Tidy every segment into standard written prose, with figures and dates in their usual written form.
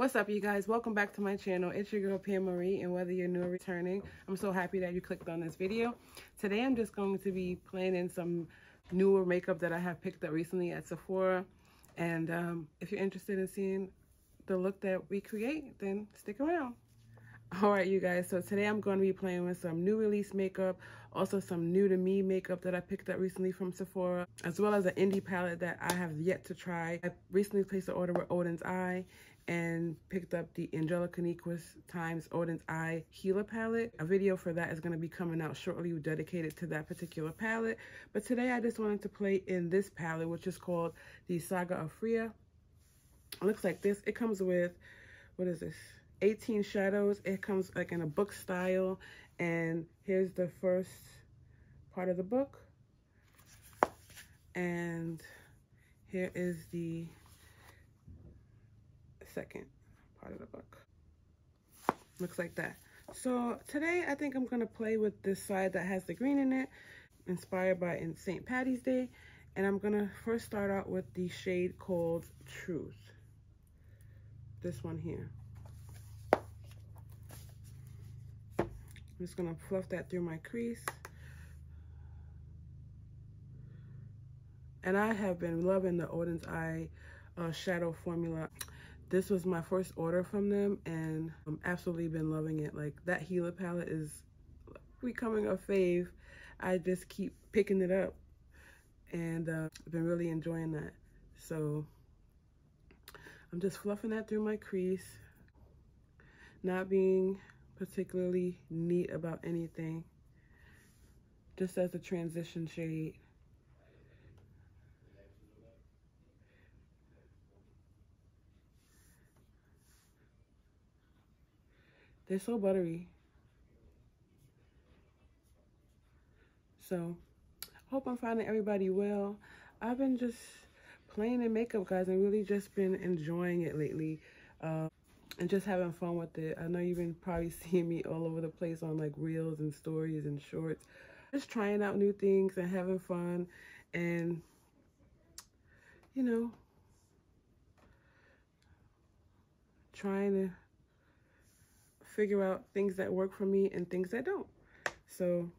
What's up, you guys? Welcome back to my channel. It's your girl Pam Marie, and whether you're new or returning, I'm so happy that you clicked on this video. Today I'm just going to be playing in some newer makeup that I have picked up recently at Sephora, and if you're interested in seeing the look that we create, then stick around. Alright, you guys, so today I'm going to be playing with some new release makeup, also some new to me makeup that I picked up recently from Sephora, as well as an indie palette that I have yet to try. I recently placed an order with Odin's Eye and picked up the Angelica Nyquist times Odin's Eye Healer palette. A video for that is going to be coming out shortly dedicated to that particular palette. But today I just wanted to play in this palette, which is called the Saga of Freya. It looks like this. It comes with, what is this? 18 shadows. It comes like in a book style, and here's the first part of the book, and here is the second part of the book. Looks like that. So today I think I'm gonna play with this side that has the green in it, inspired by in St. Patty's Day, and I'm gonna first start out with the shade called Truth, this one here. I'm just gonna fluff that through my crease. And I have been loving the Odin's Eye shadow formula. This was my first order from them, and I'm absolutely been loving it. Like, that Healer palette is becoming a fave. I just keep picking it up, and I've been really enjoying that. So I'm just fluffing that through my crease, not being particularly neat about anything, just as a transition shade. They're so buttery. So hope I'm finding everybody well. I've been just playing in makeup, guys, and really just been enjoying it lately. And just having fun with it. I know you've been probably seeing me all over the place on like reels and stories and shorts. Just trying out new things and having fun, and you know, trying to figure out things that work for me and things that don't. So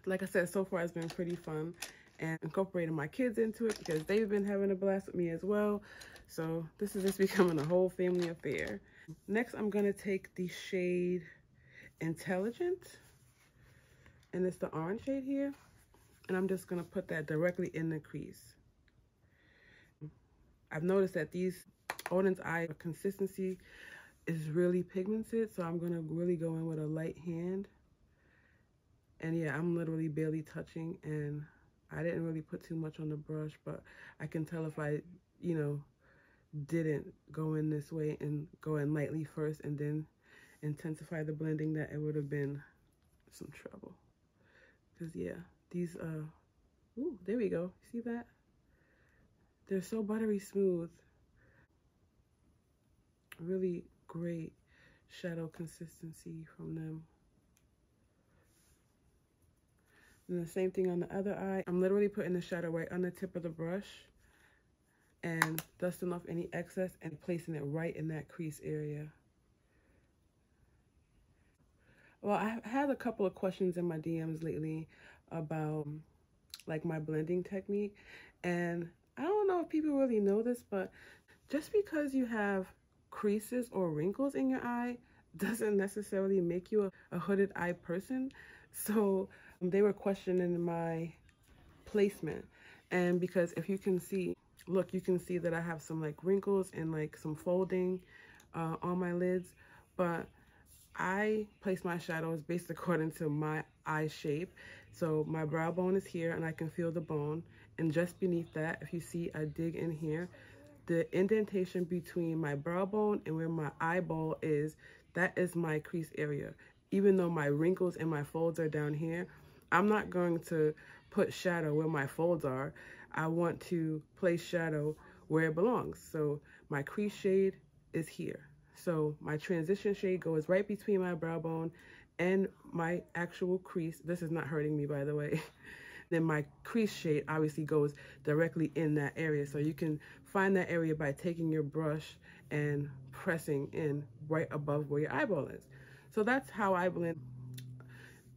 like I said, so far it's been pretty fun, and incorporating my kids into it because they've been having a blast with me as well. So this is just becoming a whole family affair. Next, I'm gonna take the shade Intelligent, and it's the orange shade here, and I'm just gonna put that directly in the crease. I've noticed that these Odin's Eye consistency is really pigmented, so I'm gonna really go in with a light hand. And yeah, I'm literally barely touching, and I didn't really put too much on the brush, but I can tell if I, you know, didn't go in this way and go in lightly first and then intensify the blending, that it would have been some trouble. Because yeah, these ooh, there we go. See that? They're so buttery smooth. Really great shadow consistency from them. And the same thing on the other eye. I'm literally putting the shadow right on the tip of the brush and dusting off any excess and placing it right in that crease area. Well, I had a couple of questions in my DMs lately about like my blending technique, and I don't know if people really know this, but just because you have creases or wrinkles in your eye doesn't necessarily make you a hooded eye person. So they were questioning my placement, and because if you can see, look, you can see that I have some like wrinkles and like some folding on my lids, but I place my shadows based according to my eye shape. So my brow bone is here, and I can feel the bone, and just beneath that, if you see, I dig in here, the indentation between my brow bone and where my eyeball is, that is my crease area. Even though my wrinkles and my folds are down here, I'm not going to put shadow where my folds are. I want to place shadow where it belongs. So my crease shade is here. So my transition shade goes right between my brow bone and my actual crease. This is not hurting me, by the way. Then my crease shade obviously goes directly in that area. So you can find that area by taking your brush and pressing in right above where your eyeball is. So that's how I blend.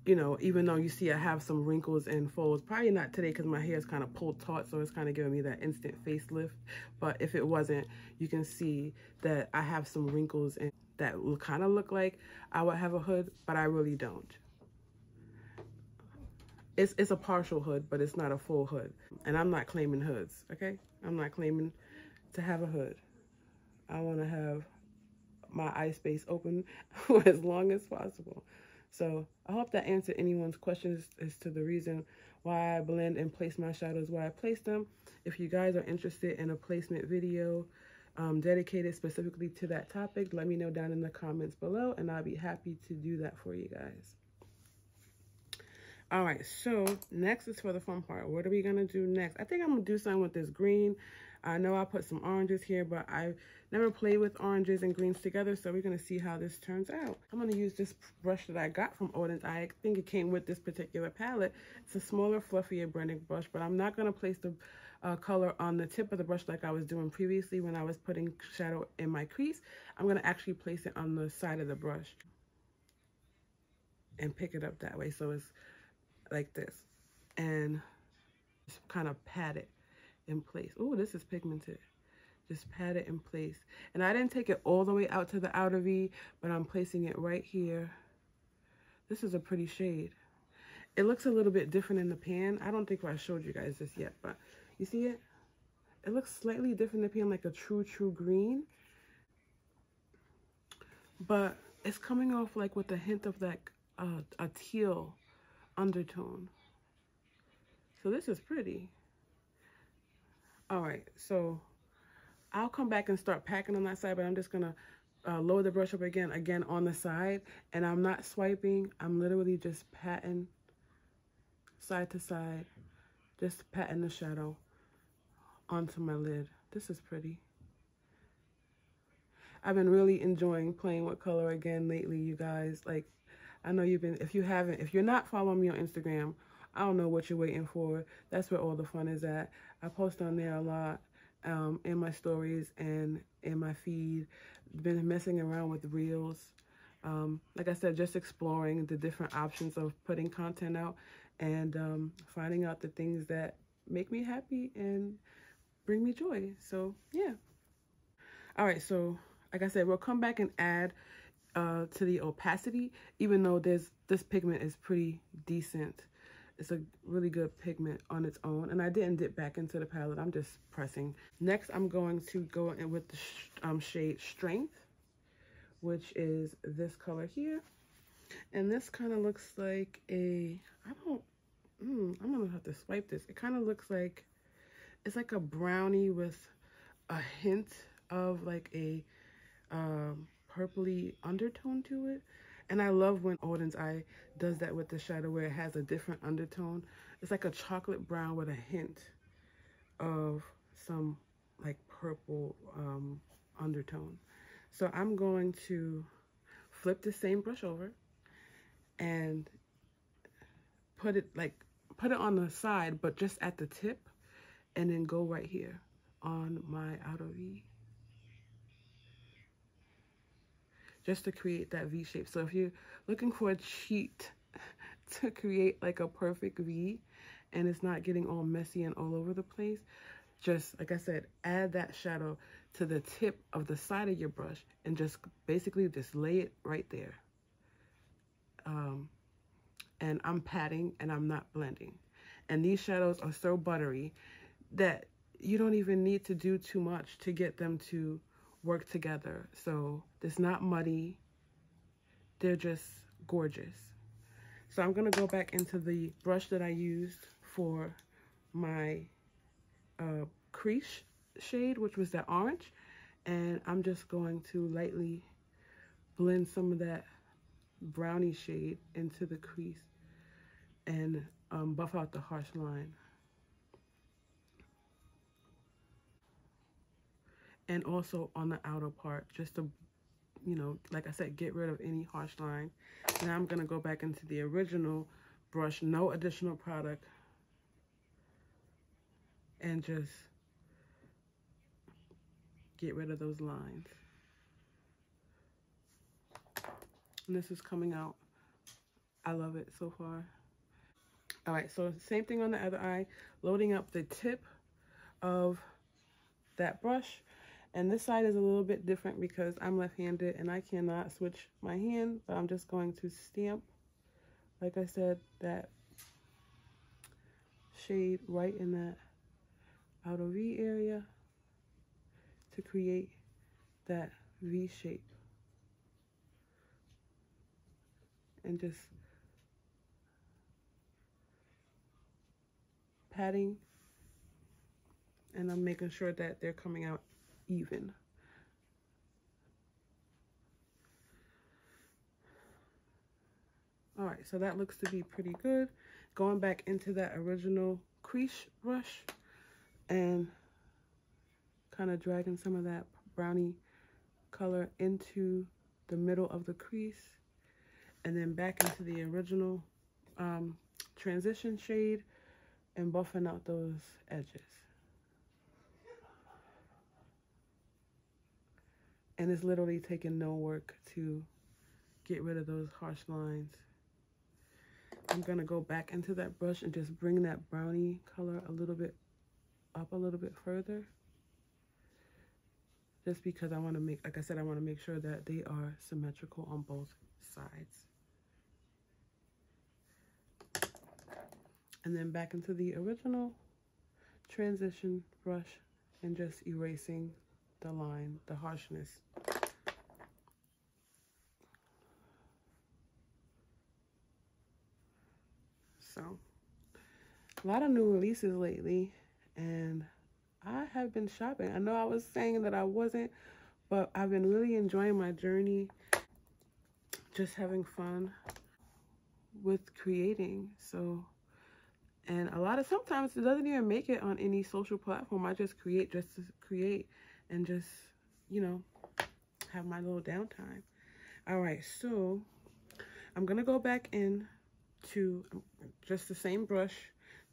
You know, even though you see I have some wrinkles and folds, probably not today because my hair is kind of pulled taut, so it's kind of giving me that instant facelift. But if it wasn't, you can see that I have some wrinkles and that will kind of look like I would have a hood, but I really don't. It's a partial hood, but it's not a full hood. And I'm not claiming hoods, okay? I'm not claiming to have a hood. I want to have my eye space open for as long as possible. So I hope that answered anyone's questions as to the reason why I blend and place my shadows where I place them. If you guys are interested in a placement video dedicated specifically to that topic, let me know down in the comments below, and I'll be happy to do that for you guys. All right, so next is for the fun part. What are we gonna do next? I think I'm gonna do something with this green. I know I put some oranges here, but I never played with oranges and greens together, so we're gonna see how this turns out. I'm gonna use this brush that I got from Oden's. I think it came with this particular palette. It's a smaller, fluffier blending brush, but I'm not gonna place the color on the tip of the brush like I was doing previously when I was putting shadow in my crease. I'm gonna actually place it on the side of the brush and pick it up that way, so it's like this, and just kind of pat it in place. Oh, this is pigmented. Just pat it in place. And I didn't take it all the way out to the outer V, but I'm placing it right here. This is a pretty shade. It looks a little bit different in the pan. I don't think I showed you guys this yet, but you see it? It looks slightly different in the pan, like a true green. But it's coming off like with a hint of that a teal undertone. So this is pretty. All right, so I'll come back and start packing on that side, but I'm just gonna lower the brush up again on the side, and I'm not swiping. I'm literally just patting side to side, just patting the shadow onto my lid. This is pretty. I've been really enjoying playing with color again lately, you guys. Like, I know you've been, if you're not following me on Instagram, I don't know what you're waiting for. That's where all the fun is at. I post on there a lot in my stories and in my feed. Been messing around with reels. Like I said, just exploring the different options of putting content out and finding out the things that make me happy and bring me joy. So, yeah. All right, so like I said, we'll come back and add to the opacity, even though this pigment is pretty decent. It's a really good pigment on its own, and I didn't dip back into the palette. I'm just pressing. Next, I'm going to go in with the shade Strength, which is this color here. And this kind of looks like a, I'm gonna have to swipe this. It kind of looks like, it's like a brownie with a hint of like a purpley undertone to it. And I love when Oden's Eye does that with the shadow, where it has a different undertone. It's like a chocolate brown with a hint of some like purple undertone. So I'm going to flip the same brush over and put it on the side, but just at the tip, and then go right here on my outer V, just to create that V shape. So if you're looking for a cheat to create like a perfect V and it's not getting all messy and all over the place, just like I said, add that shadow to the tip of the side of your brush and just basically just lay it right there. And I'm patting and I'm not blending. And these shadows are so buttery that you don't even need to do too much to get them to work together. So it's not muddy. They're just gorgeous. So I'm gonna go back into the brush that I used for my crease shade, which was that orange. And I'm just going to lightly blend some of that brownie shade into the crease and buff out the harsh line. And also on the outer part, just to, you know, like I said, get rid of any harsh line. Now I'm gonna go back into the original brush, no additional product, and just get rid of those lines. And this is coming out. I love it so far. All right, so same thing on the other eye, loading up the tip of that brush. And this side is a little bit different because I'm left-handed and I cannot switch my hand, but I'm just going to stamp, like I said, that shade right in that outer V area to create that V shape. And just patting, and I'm making sure that they're coming out even. All right, so that looks to be pretty good. Going back into that original crease brush and kind of dragging some of that brownie color into the middle of the crease, and then back into the original transition shade and buffing out those edges. And it's literally taking no work to get rid of those harsh lines. I'm gonna go back into that brush and just bring that brownie color a little bit up a little bit further. Just because I want to make, like I said, I want to make sure that they are symmetrical on both sides. And then back into the original transition brush and just erasing the line, the harshness. So, a lot of new releases lately, and I have been shopping. I know I was saying that I wasn't, but I've been really enjoying my journey, just having fun with creating. So, and sometimes it doesn't even make it on any social platform. I just create just to create and just, you know, have my little downtime. All right, so I'm gonna go back in to just the same brush,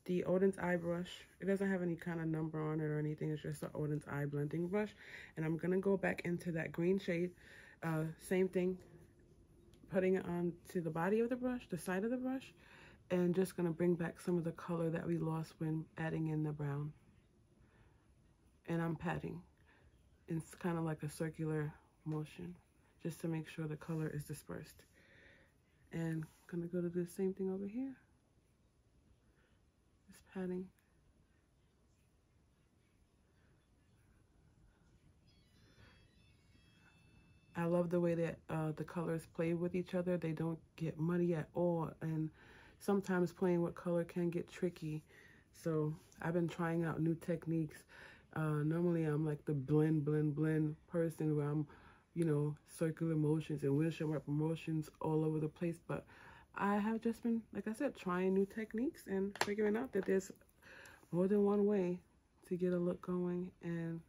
the Oden's Eye brush. It doesn't have any kind of number on it or anything. It's just the Oden's Eye blending brush. And I'm gonna go back into that green shade. Same thing, putting it on to the body of the brush, the side of the brush, and just gonna bring back some of the color that we lost when adding in the brown. And I'm patting. It's kind of like a circular motion, just to make sure the color is dispersed. And I'm gonna go to the same thing over here. Just patting. I love the way that the colors play with each other. They don't get muddy at all. And sometimes playing with color can get tricky. So I've been trying out new techniques. Normally I'm like the blend person where I'm, you know, circular motions and windshield motions all over the place. But I have just been, like I said, trying new techniques and figuring out that there's more than one way to get a look going. And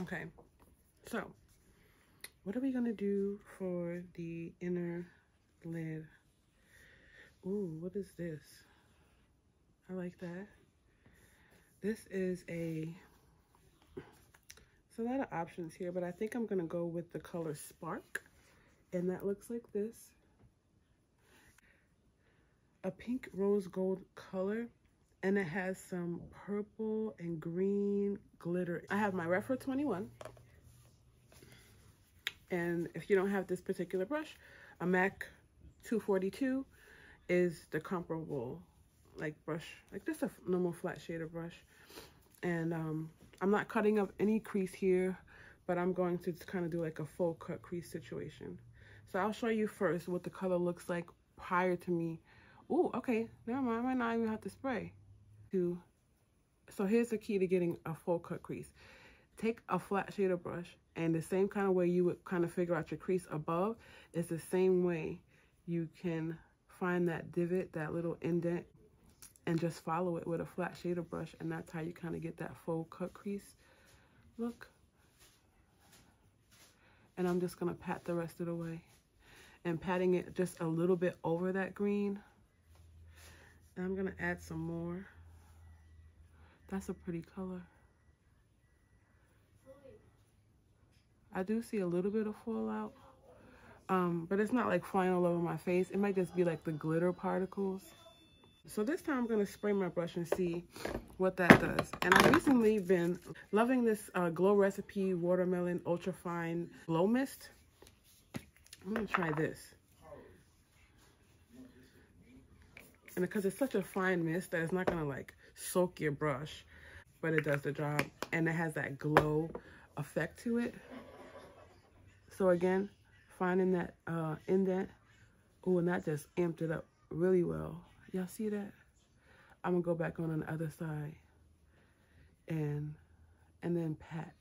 okay, so what are we gonna do for the inner lid? Ooh, what is this? I like that. This is it's a lot of options here, but I think I'm gonna go with the color Spark, and that looks like this. A pink rose gold color, and it has some purple and green glitter. I have my Rephr 21, and if you don't have this particular brush, a MAC 242 is the comparable like brush, like just a normal flat shader brush. And I'm not cutting up any crease here, but I'm going to kind of do like a full cut crease situation. So I'll show you first what the color looks like prior to me. Oh, okay, never mind, I might not even have to spray. So here's the key to getting a full cut crease. Take a flat shader brush, and the same kind of way you would kind of figure out your crease above is the same way you can find that divot, that little indent, and just follow it with a flat shader brush, and that's how you kind of get that full cut crease look. And I'm just gonna pat the rest of the way. and patting it just a little bit over that green. And I'm gonna add some more. That's a pretty color. I do see a little bit of fallout, but it's not like flying all over my face. It might just be like the glitter particles. So this time I'm gonna spray my brush and see what that does. And I've recently been loving this Glow Recipe Watermelon Ultra Fine Glow Mist. I'm gonna try this. And because it's such a fine mist that it's not gonna like soak your brush, but it does the job. And it has that glow effect to it. So again, finding that indent. Oh, and that just amped it up really well. Y'all see that? I'm gonna go back on the other side and then pat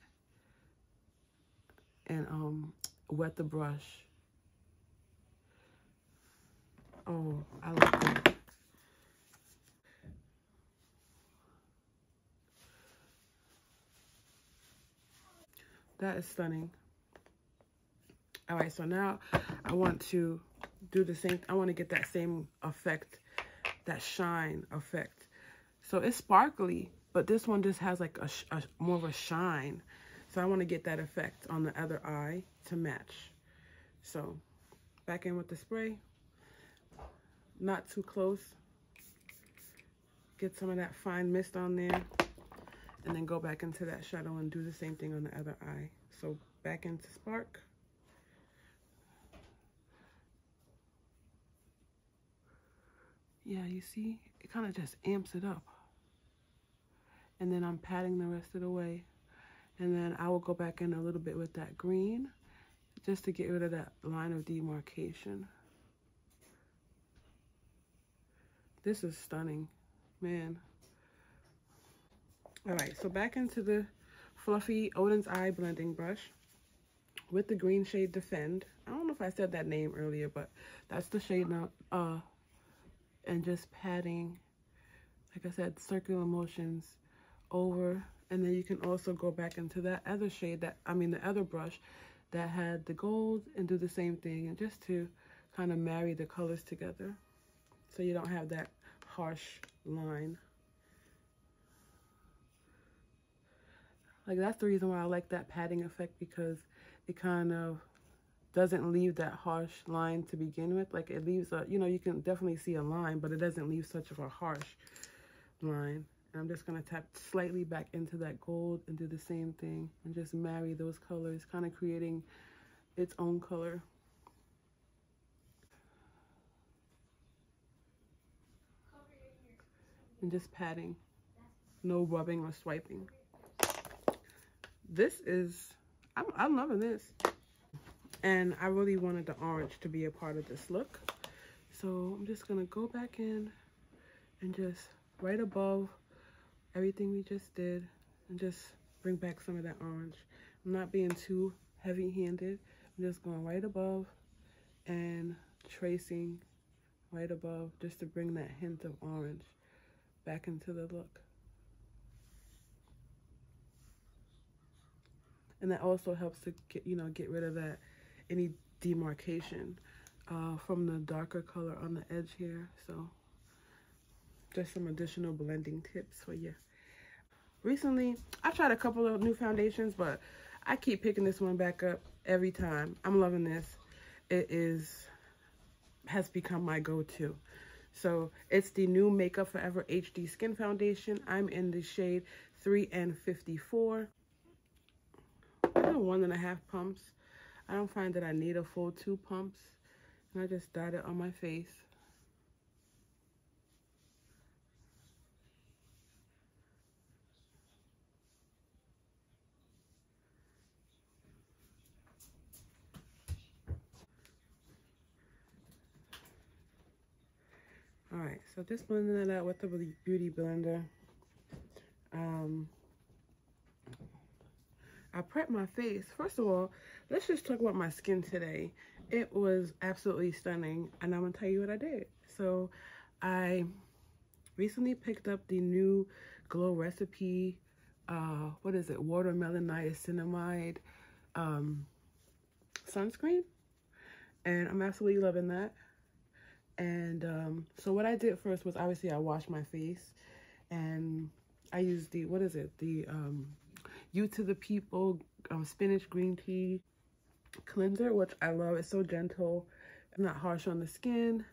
and wet the brush. Oh, I like that. That is stunning. All right, so now I want to do the same. I want to get that same effect, that shine effect. So it's sparkly, but this one just has like a more of a shine. So I want to get that effect on the other eye to match. So back in with the spray, not too close. Get some of that fine mist on there, and then go back into that shadow and do the same thing on the other eye. So back into Spark. Yeah, you see, it kind of just amps it up. And then I'm patting the rest of the way. And then I will go back in a little bit with that green, just to get rid of that line of demarcation. This is stunning, man. All right, so back into the fluffy Oden's Eye blending brush with the green shade Defend. I don't know if I said that name earlier, but that's the shade now. And just patting, like I said, circular motions over. And then you can also go back into that other shade, the other brush that had the gold, and do the same thing, and just to kind of marry the colors together so you don't have that harsh line. Like, that's the reason why I like that patting effect, because it kind of doesn't leave that harsh line to begin with. Like, it leaves a, you can definitely see a line, but it doesn't leave such of a harsh line. And I'm just gonna tap slightly back into that gold and do the same thing and just marry those colors, kind of creating its own color. And just patting, no rubbing or swiping. This is, I'm loving this. And I really wanted the orange to be a part of this look. So I'm just gonna go back in and just right above everything we just did and just bring back some of that orange. I'm not being too heavy-handed. I'm just going right above and tracing right above just to bring that hint of orange back into the look. And that also helps to get rid of that any demarcation from the darker color on the edge here. So just some additional blending tips for you. Recently, I've tried a couple of new foundations, but I keep picking this one back up every time. I'm loving this. It has become my go-to. So it's the new Makeup Forever HD Skin Foundation. I'm in the shade 3N54. I do 1.5 pumps. I don't find that I need a full 2 pumps. And I just dot it on my face. All right, so just blending it out with the Beauty Blender. I prepped my face. First of all, let's just talk about my skin today. It was absolutely stunning, and I'm gonna tell you what I did. So I recently picked up the new Glow Recipe, what is it, watermelon niacinamide sunscreen. and I'm absolutely loving that. And so what I did first was, obviously, I washed my face, and I used the, what is it? The You to the People spinach green tea cleanser, which I love. It's so gentle, not harsh on the skin,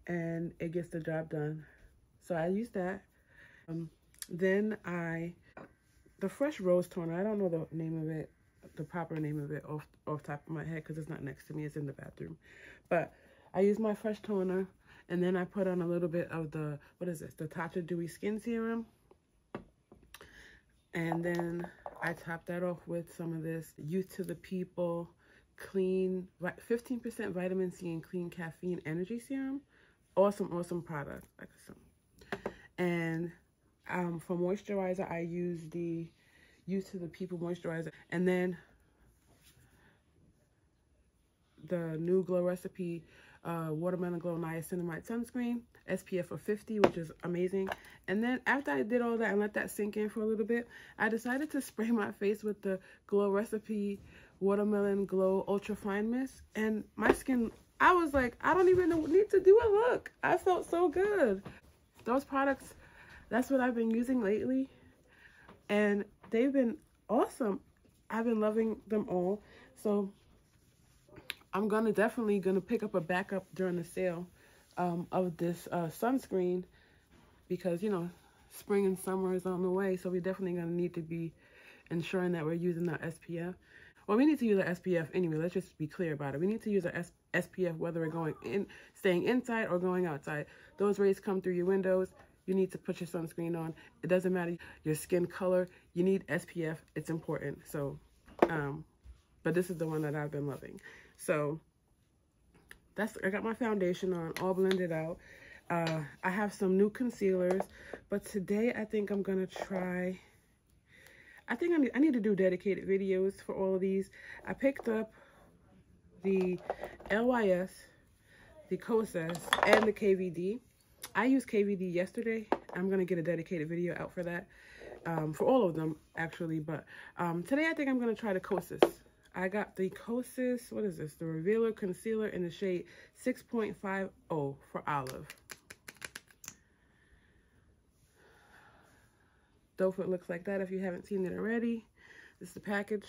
and it gets the job done. So I used that. Then the Fresh Rose Toner, I don't know the name of it, the proper name of it off top of my head, because it's not next to me, it's in the bathroom. But I use my Fresh Toner, and then I put on a little bit of the, what is this, the Tatcha Dewy Skin Serum. And then I top that off with some of this Youth to the People clean 15% vitamin C and clean caffeine energy serum. Awesome product. And for moisturizer, I use the Youth to the People moisturizer, and then the new Glow Recipe Watermelon Glow Niacinamide sunscreen, SPF of 50, which is amazing. And then after I did all that and let that sink in for a little bit, I decided to spray my face with the Glow Recipe Watermelon Glow Ultra Fine Mist. And my skin, I was like, I don't even need to do a look. I felt so good. Those products, that's what I've been using lately, and they've been awesome. I've been loving them all. So I'm definitely gonna pick up a backup during the sale of this sunscreen, because, you know, spring and summer is on the way, so we're definitely gonna need to be ensuring that we're using our SPF. Well, we need to use our SPF anyway. Let's just be clear about it. We need to use our SPF whether we're staying inside or going outside. Those rays come through your windows. You need to put your sunscreen on. It doesn't matter your skin color. You need SPF. It's important. So, but this is the one that I've been loving. So I got my foundation on, all blended out. I have some new concealers, but today I think I'm gonna try, I need to do dedicated videos for all of these. I picked up the LYS, the Kosas, and the KVD. I used KVD yesterday. I'm gonna get a dedicated video out for that, for all of them actually, but today I think I'm gonna try the Kosas. I got the Kosas, what is this? The Revealer Concealer in the shade 6.50 for Olive. Dope, it looks like that if you haven't seen it already. This is the package.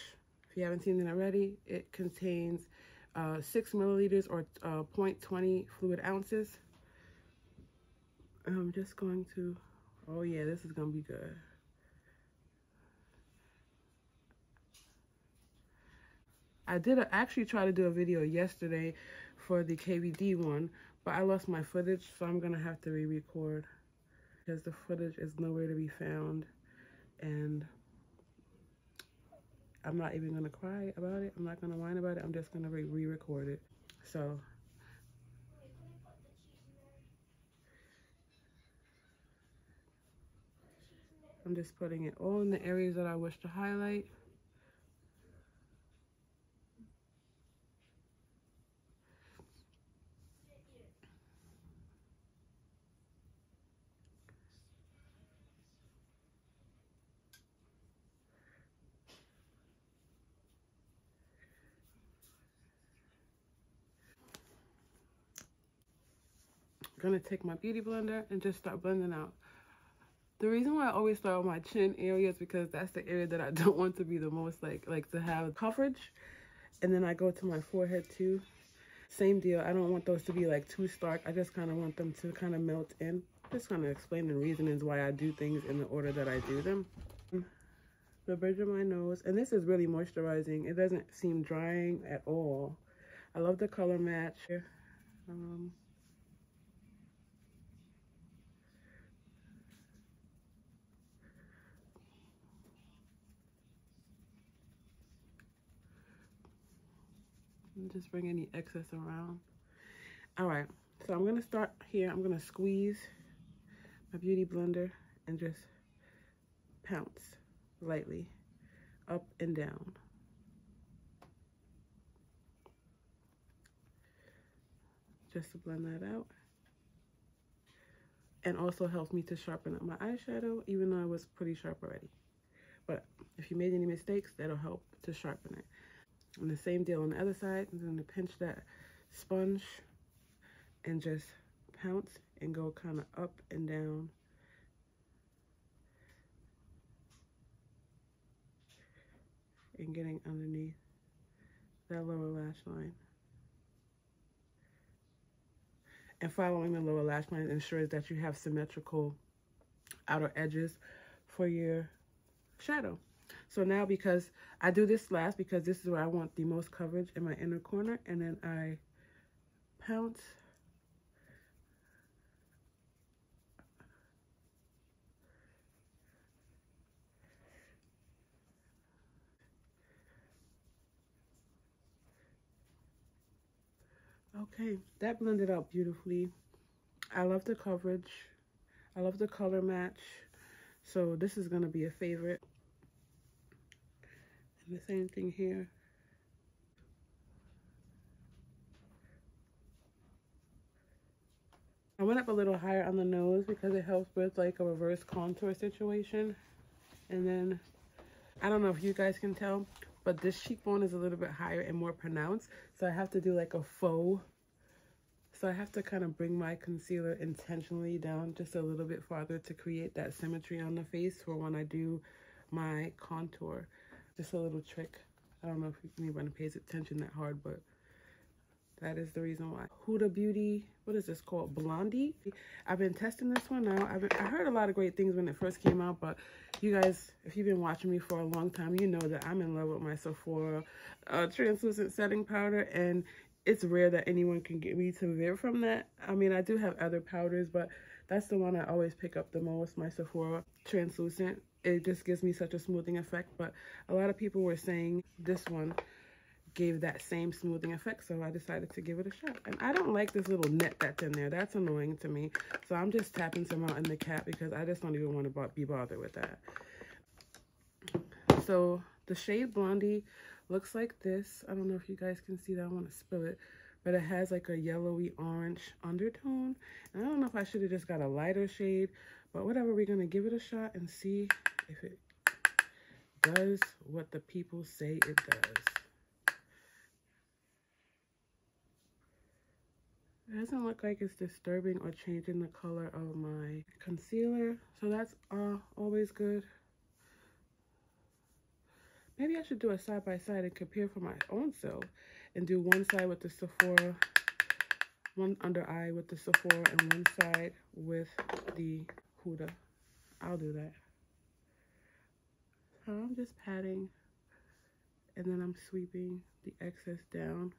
If you haven't seen it already, it contains 6 milliliters or 0.20 fluid ounces. I'm just going to, oh yeah, this is gonna be good. I actually try to do a video yesterday for the KVD one, but I lost my footage, so I'm gonna have to re-record because the footage is nowhere to be found, and I'm not even gonna cry about it. I'm not gonna whine about it. I'm just gonna re-record it. So I'm just putting it all in the areas that I wish to highlight. I'm gonna take my beauty blender and just start blending out. The reason why I always start with my chin area is because that's the area that I don't want to be the most like to have coverage. And then I go to my forehead too. Same deal. I don't want those to be like too stark. I just kind of want them to kind of melt in. Just kind of explain the reasons why I do things in the order that I do them. The bridge of my nose, and this is really moisturizing. It doesn't seem drying at all. I love the color match. Just bring any excess around. All right, so I'm gonna start here. I'm gonna squeeze my beauty blender and just pounce lightly up and down. Just to blend that out. And also helps me to sharpen up my eyeshadow, even though it was pretty sharp already. But if you made any mistakes, that'll help to sharpen it. And the same deal on the other side. I'm going to pinch that sponge and just pounce and go kind of up and down. And getting underneath that lower lash line. And following the lower lash line ensures that you have symmetrical outer edges for your shadow. So now, because I do this last because this is where I want the most coverage in my inner corner, and then I pounce okay, that blended out beautifully. I love the coverage. I love the color match. So this is going to be a favorite. And the same thing here. I went up a little higher on the nose because it helps with like a reverse contour situation. And then, I don't know if you guys can tell, but this cheekbone is a little bit higher and more pronounced. So I have to do like a faux. So I have to kind of bring my concealer intentionally down just a little bit farther to create that symmetry on the face for when I do my contour. Just a little trick. I don't know if anybody pays attention that hard, but that is the reason why. Huda Beauty, what is this called? Blondie. I've been testing this one now. I heard a lot of great things when it first came out, but you guys, if you've been watching me for a long time, you know that I'm in love with my Sephora translucent setting powder, and it's rare that anyone can get me to veer from that. I mean, I do have other powders, but that's the one I always pick up the most, my Sephora translucent. It just gives me such a smoothing effect, but a lot of people were saying this one gave that same smoothing effect, so I decided to give it a shot. And I don't like this little net that's in there. That's annoying to me. So I'm just tapping some out in the cap because I just don't even want to be bothered with that. So the shade Blondie looks like this. I don't know if you guys can see that. I want to spill it. But it has like a yellowy orange undertone. And I don't know if I should have just got a lighter shade. But whatever, we're going to give it a shot and see if it does what the people say it does. It doesn't look like it's disturbing or changing the color of my concealer. So that's always good. Maybe I should do a side-by-side and compare for my own self. And do one side with the Sephora, one under eye with the Sephora, and one side with the Huda. I'll do that. So I'm just patting. And then I'm sweeping the excess down.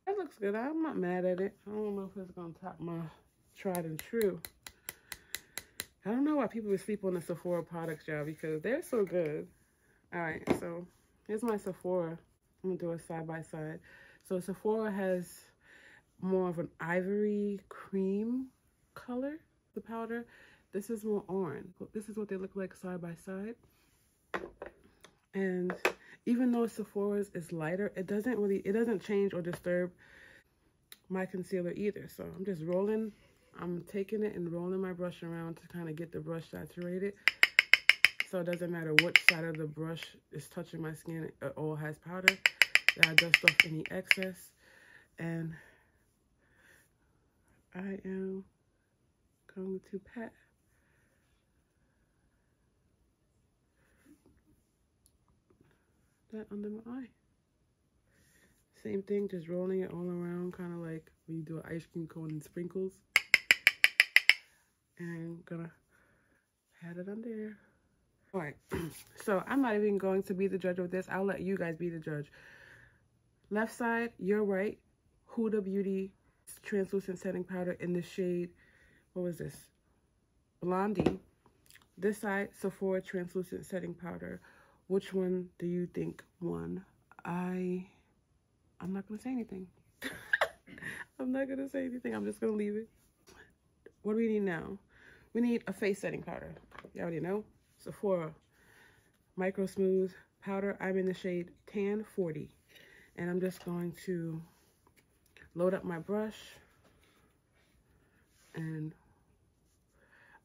That looks good. I'm not mad at it. I don't know if it's going to top my tried and true. I don't know why people would sleep on the Sephora products, y'all, because they're so good. All right, so here's my Sephora. I'm going to do a side-by-side. So Sephora has more of an ivory cream color, the powder. This is more orange. This is what they look like side-by-side. And even though Sephora's is lighter, it doesn't change or disturb my concealer either. So I'm just rolling, I'm taking it and rolling my brush around to kind of get the brush saturated. So it doesn't matter which side of the brush is touching my skin, it all has powder. That I dust off any excess. And I am going to pat that under my eye. Same thing, just rolling it all around, kind of like when you do an ice cream cone and sprinkles. And gonna pat it under there. All right, so I'm not even going to be the judge of this. I'll let you guys be the judge. Left side, you're right. Huda Beauty translucent setting powder in the shade, what was this? Blondie. This side, Sephora translucent setting powder. Which one do you think won? I'm not gonna say anything. I'm not gonna say anything. I'm just gonna leave it. What do we need now? We need a face setting powder. You already know. Sephora Micro Smooth powder. I'm in the shade Tan 40. And I'm just going to load up my brush. And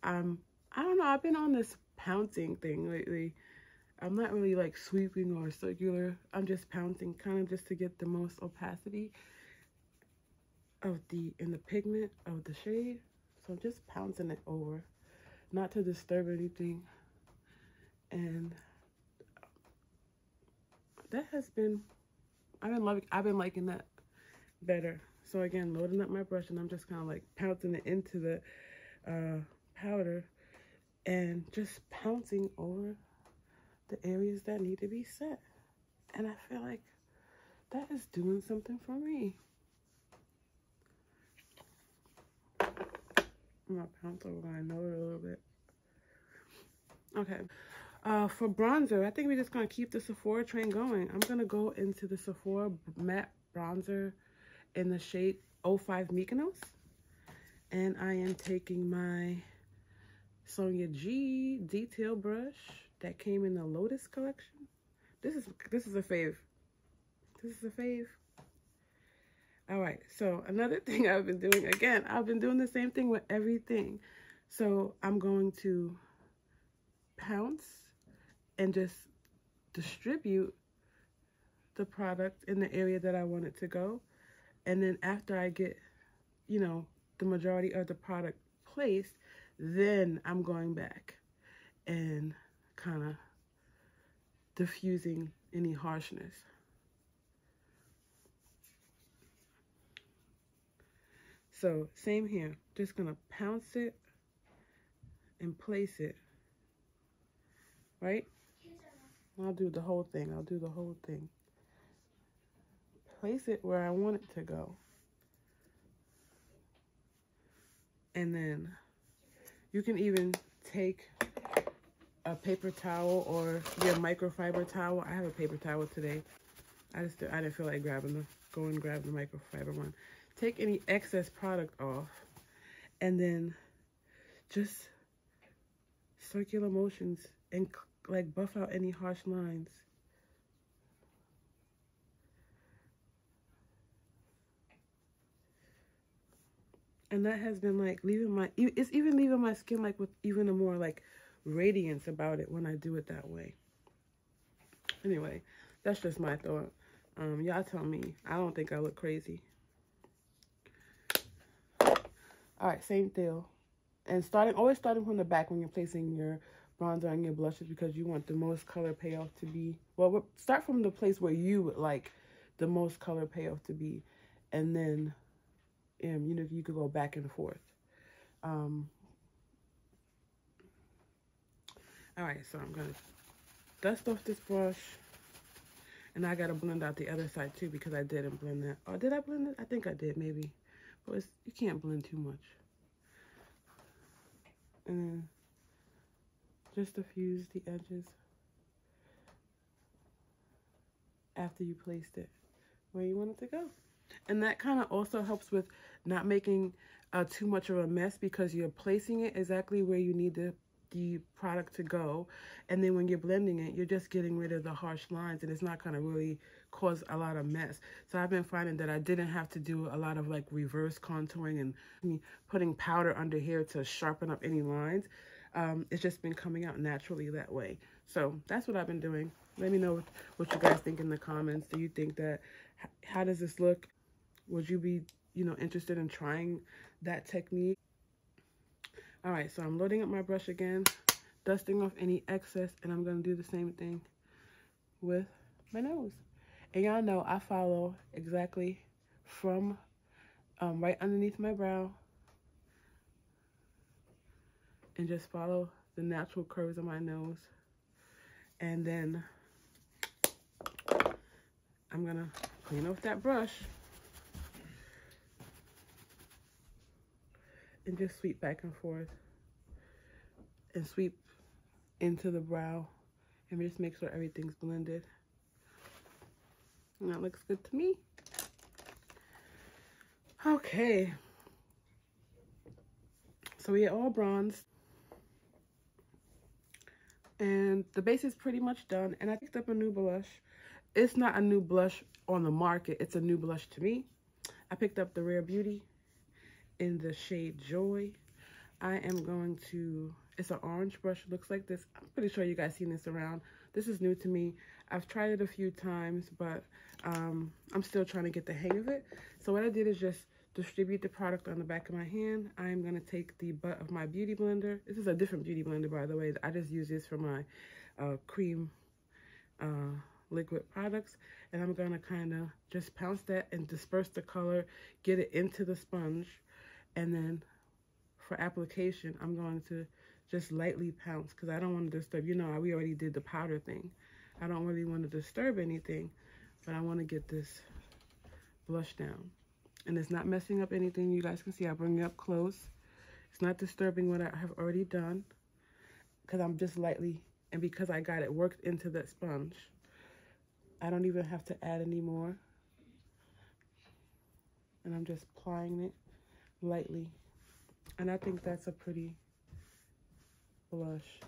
I don't know, I've been on this pouncing thing lately. I'm not really like sweeping or circular. I'm just pouncing kind of just to get the most opacity of in the pigment of the shade. So I'm just pouncing it over, not to disturb anything. And that has been, I've been liking that better. So again, loading up my brush, and I'm just kind of like pouncing it into the powder and just pouncing over the areas that need to be set. And I feel like that is doing something for me. I'm gonna pounce over my nose a little bit. Okay. For bronzer, I think we're just gonna keep the Sephora train going. I'm gonna go into the Sephora matte bronzer in the shade 05 Mykonos. And I am taking my Sonia G detail brush that came in the Lotus collection. This is a fave. This is a fave. All right, so another thing I've been doing, again, I've been doing the same thing with everything. So I'm going to pounce and just distribute the product in the area that I want it to go. And then after I get, you know, the majority of the product placed, then I'm going back and kind of diffusing any harshness. So same here, just gonna pounce it and place it, right? I'll do the whole thing, I'll do the whole thing. Place it where I want it to go. And then you can even take a paper towel or your microfiber towel. I have a paper towel today. I didn't feel like grab the microfiber one. Take any excess product off and then just circular motions and like buff out any harsh lines. And that has been like it's even leaving my skin like with even a more like radiance about it when I do it that way. Anyway, that's just my thought. Y'all tell me. I don't think I look crazy. All right, same deal. And always starting from the back when you're placing your bronzer and your blushes, because you want the most color payoff to be. Well, start from the place where you would like the most color payoff to be, and then you know, you could go back and forth. All right, so I'm gonna dust off this brush, and I gotta blend out the other side too because I didn't blend that. Oh, did I blend it? I think I did, maybe, but you can't blend too much. And then just diffuse the edges after you placed it where you want it to go. And that kind of also helps with not making too much of a mess, because you're placing it exactly where you need the product to go. And then when you're blending it, you're just getting rid of the harsh lines, and it's not going to really cause a lot of mess. So I've been finding that I didn't have to do a lot of like reverse contouring and putting powder under here to sharpen up any lines. It's just been coming out naturally that way. So that's what I've been doing. Let me know what you guys think in the comments. Do you think that, how does this look? Would you be, you know, interested in trying that technique? All right, so I'm loading up my brush again, dusting off any excess, and I'm going to do the same thing with my nose. And y'all know I follow exactly from right underneath my brow and just follow the natural curves of my nose. And then I'm going to clean off that brush and just sweep back and forth and sweep into the brow and just make sure everything's blended. And that looks good to me. Okay. So we are all bronzed. And the base is pretty much done. And I picked up a new blush. It's not a new blush on the market. It's a new blush to me. I picked up the Rare Beauty in the shade Joy. I am going to, it's an orange brush. It looks like this. I'm pretty sure you guys seen this around. This is new to me. I've tried it a few times, but I'm still trying to get the hang of it. So what I did is just distribute the product on the back of my hand. I'm going to take the butt of my beauty blender. This is a different beauty blender, by the way. I just use this for my cream liquid products, and I'm going to kind of just pounce that and disperse the color, get it into the sponge, and then for application, I'm going to just lightly pounce because I don't want to disturb. You know, we already did the powder thing. I don't really want to disturb anything, but I want to get this blush down. And it's not messing up anything. You guys can see I bring it up close. It's not disturbing what I have already done because I'm just lightly, and because I got it worked into that sponge, I don't even have to add any more. And I'm just applying it lightly. And I think that's a pretty blush.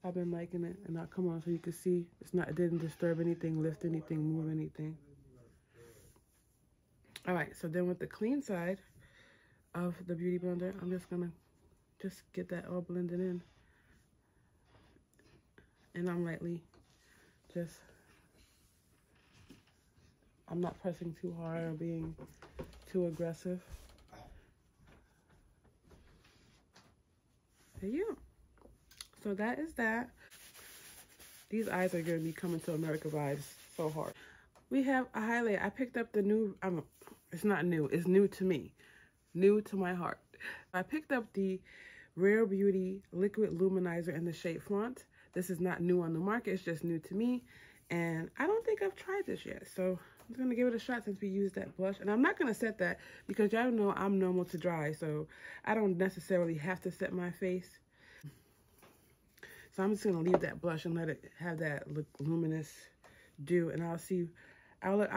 I've been liking it, and I'll come on so you can see it didn't disturb anything, lift anything, move anything. All right, so then with the clean side of the beauty blender, I'm just gonna get that all blended in. And I'm lightly I'm not pressing too hard or being too aggressive. There you go. So that is that. These eyes are going to be Coming to America vibes so hard. We have a highlight. I picked up the new, it's not new, it's new to me. New to my heart. I picked up the Rare Beauty Liquid Luminizer in the shade Flaunt. This is not new on the market, it's just new to me. And I don't think I've tried this yet. So I'm just going to give it a shot since we used that blush. And I'm not going to set that because y'all know I'm normal to dry. So I don't necessarily have to set my face. So I'm just going to leave that blush and let it have that look luminous dew. And I'll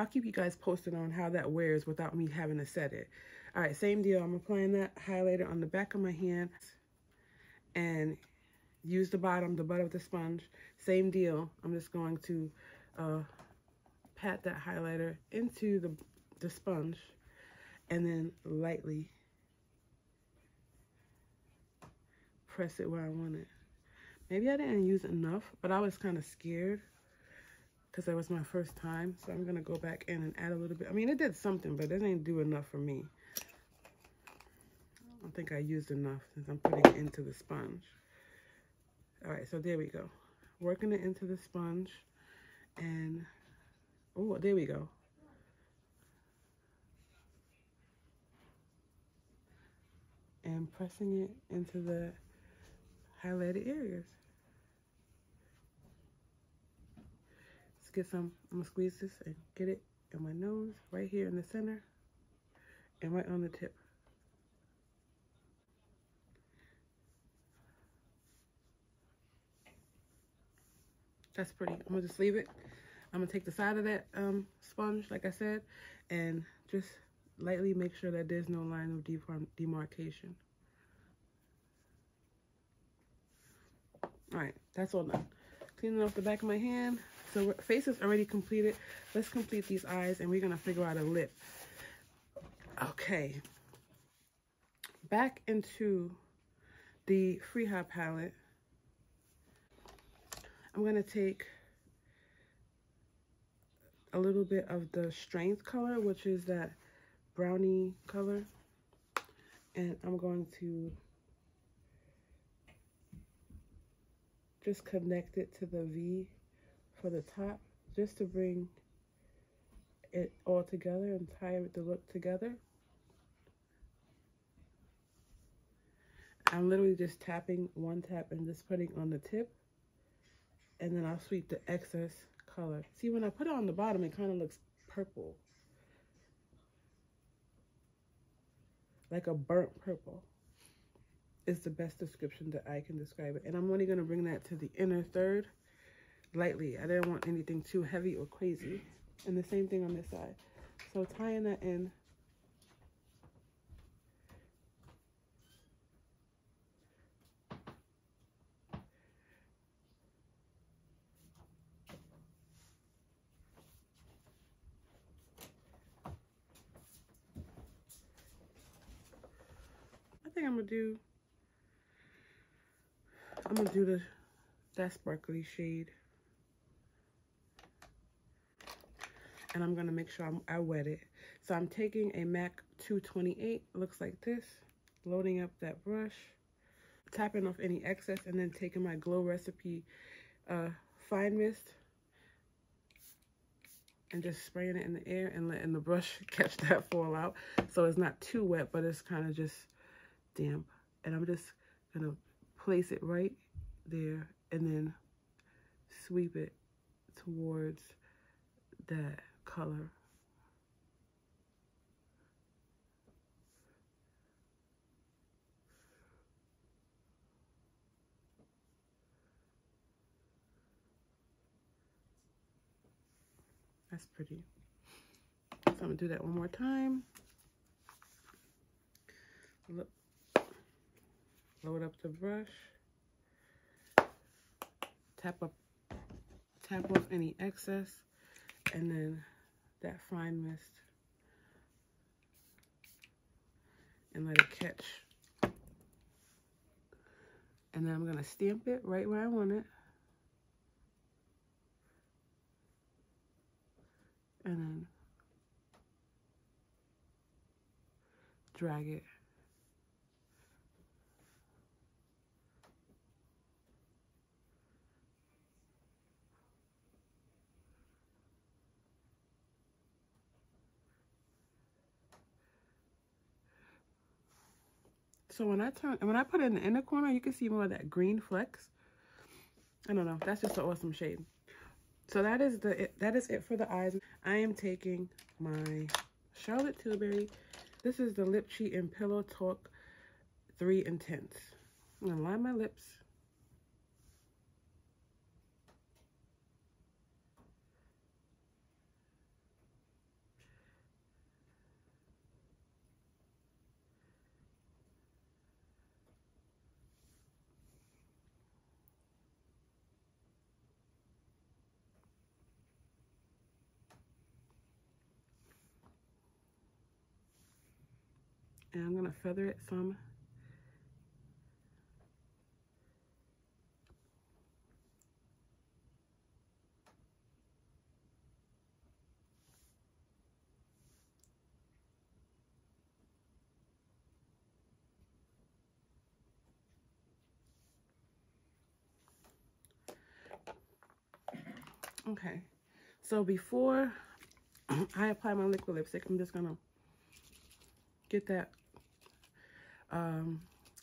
keep you guys posted on how that wears without me having to set it. All right, same deal. I'm applying that highlighter on the back of my hand and use the butt of the sponge. Same deal. I'm just going to pat that highlighter into the sponge and then lightly press it where I want it. Maybe I didn't use enough, but I was kind of scared because that was my first time. So I'm going to go back in and add a little bit. I mean, it did something, but it didn't do enough for me. I don't think I used enough since I'm putting it into the sponge. All right, so there we go. Working it into the sponge and, oh, there we go. And pressing it into the highlighted areas. Let's get some, I'm gonna squeeze this and get it in my nose, right here in the center, and right on the tip. That's pretty. I'm gonna just leave it. I'm gonna take the side of that sponge, like I said, and just lightly make sure that there's no line of demarcation. All right, that's all done. Cleaning off the back of my hand. So face is already completed. Let's complete these eyes and we're gonna figure out a lip. Okay. Back into the Freeha palette. I'm gonna take a little bit of the Strength color, which is that brownie color. And I'm going to just connect it to the V for the top, just to bring it all together and tie the look together. I'm literally just tapping one tap and just putting on the tip, and then I'll sweep the excess color. See, when I put it on the bottom, it kind of looks purple, like a burnt purple. Is the best description that I can describe it. And I'm only going to bring that to the inner third lightly. I didn't want anything too heavy or crazy. And the same thing on this side. So tying that in. I think I'm gonna do that sparkly shade and I'm gonna make sure I wet it. So I'm taking a MAC 228, looks like this, loading up that brush, tapping off any excess, and then taking my Glow Recipe Fine Mist and just spraying it in the air and letting the brush catch that fallout. So it's not too wet, but it's kind of just damp. And I'm just gonna place it right there and then sweep it towards that color. That's pretty. So I'm gonna do that one more time. Load up the brush. Tap off any excess, and then that fine mist, and let it catch. And then I'm gonna stamp it right where I want it, and then drag it. So when I put it in the inner corner, you can see more of that green flecks. I don't know, that's just an awesome shade. So that is it for the eyes. I am taking my Charlotte Tilbury. This is the Lip Cheat and Pillow Talk 3 Intense. I'm gonna line my lips. And I'm gonna feather it some. Okay, so before I apply my liquid lipstick, I'm just gonna get that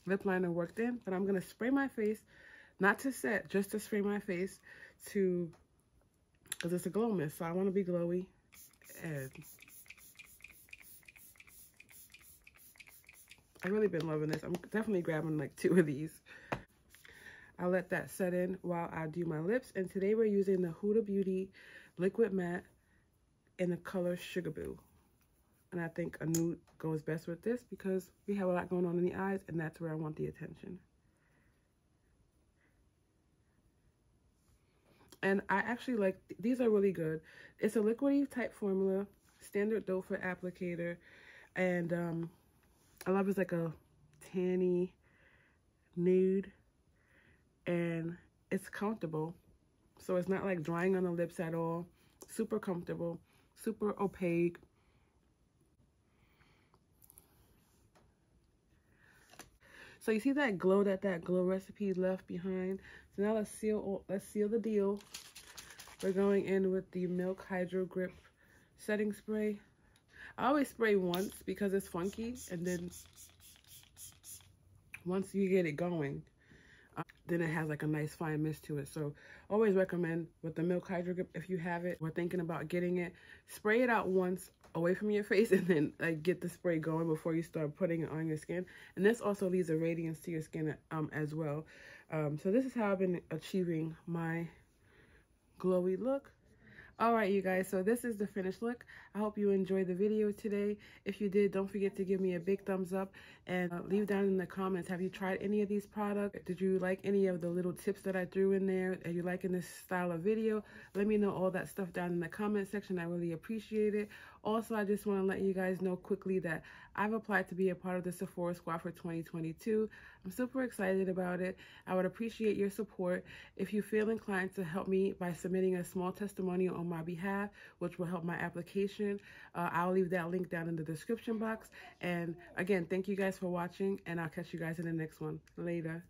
lip liner worked in, but I'm gonna spray my face, not to set, just to spray my face because it's a glow mist, so I want to be glowy. And I've really been loving this. I'm definitely grabbing like 2 of these. I'll let that set in while I do my lips. And today we're using the Huda Beauty Liquid Matte in the color Sugar Boo. And I think a nude goes best with this because we have a lot going on in the eyes, and that's where I want the attention. And I actually like, these are really good. It's a liquidy type formula, standard doe foot applicator. And I love it's like a tanny nude, and it's comfortable. So it's not like drying on the lips at all. Super comfortable, super opaque. So you see that glow that Glow Recipe left behind. So now let's seal the deal. We're going in with the Milk Hydro Grip setting spray. I always spray once because it's funky, and then once you get it going, then it has like a nice fine mist to it. So always recommend with the Milk Hydro Grip, if you have it or thinking about getting it, spray it out once away from your face, and then get the spray going before you start putting it on your skin. And this also leaves a radiance to your skin as well. So this is how I've been achieving my glowy look. All right, you guys, so this is the finished look. I hope you enjoyed the video today. If you did, don't forget to give me a big thumbs up and leave down in the comments, have you tried any of these products? Did you like any of the little tips that I threw in there? Are you liking this style of video? Let me know all that stuff down in the comment section. I really appreciate it. Also, I just want to let you guys know quickly that I've applied to be a part of the Sephora Squad for 2022. I'm super excited about it. I would appreciate your support if you feel inclined to help me by submitting a small testimonial on my behalf, which will help my application. I'll leave that link down in the description box. And again, thank you guys for watching, and I'll catch you guys in the next one. Later.